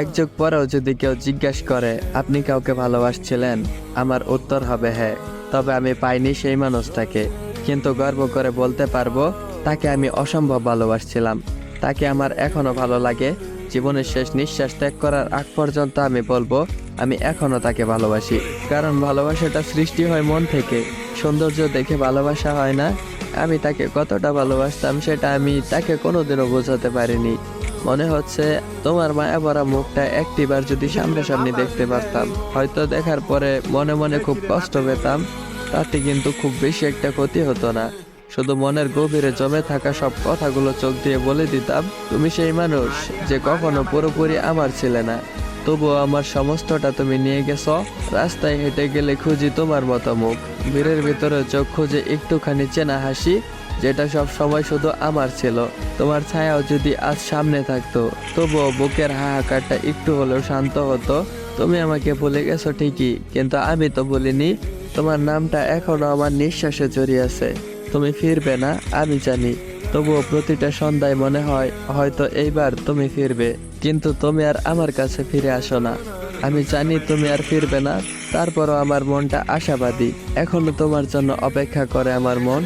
এক যুগ পরেও যদি কেউ জিজ্ঞেস করে আপনি কাউকে ভালোবাসছিলেন, আমার উত্তর হবে হ্যাঁ। তবে আমি পাইনি সেই মানুষটাকে, কিন্তু গর্ব করে বলতে পারবো তাকে আমি অসম্ভব ভালোবাসছিলাম। তাকে আমার এখনো ভালো লাগে। জীবনের শেষ নিঃশ্বাস ত্যাগ করার আগ পর্যন্ত আমি বলবো আমি এখনো তাকে ভালোবাসি। কারণ ভালোবাসাটা সৃষ্টি হয় মন থেকে, সৌন্দর্য দেখে ভালোবাসা হয় না। আমি তাকে কতটা ভালোবাসতাম সেটা আমি তাকে কোনোদিনও বোঝাতে পারিনি। মনে হচ্ছে তোমার মায়া ভরা মুখটা একটিবার যদি সামনাসামনি দেখতে পারতাম, হয়তো দেখার পরে মনে মনে খুব কষ্ট পেতাম। তাতে কিন্তু খুব বেশি একটা ক্ষতি হতো না। শুধু মনের গভীরে জমে থাকা সব কথাগুলো চোখ দিয়ে বলে দিতাম, তুমি সেই মানুষ যে কখনো পুরোপুরি আমার ছিলে না, তবুও আমার সমস্তটা তুমি নিয়ে গেছো। রাস্তায় হেঁটে গেলে খুঁজি তোমার মতো মুখ, ভিড়ের ভিতরে চোখ খুঁজে একটুখানি চেনা হাসি, যেটা সব সময় শুধু আমার ছিল। তোমার ছায়াও যদি আজ সামনে থাকতো, তবুও বুকের হাহাকারটা একটু হলেও শান্ত হতো। তুমি আমাকে ভুলে গেছো ঠিকই, কিন্তু আমি তো বলিনি। তোমার নামটা এখনো আমার নিঃশ্বাসে জড়িয়ে আছে। তুমি ফিরবে না আমি জানি, তবুও প্রতিটা সন্ধ্যায় মনে হয় হয়তো এইবার তুমি ফিরবে, কিন্তু তুমি আর আমার কাছে ফিরে আসো না। আমি জানি তুমি আর ফিরবে না, তারপরও আমার মনটা আশাবাদী। এখনো তোমার জন্য অপেক্ষা করে আমার মন।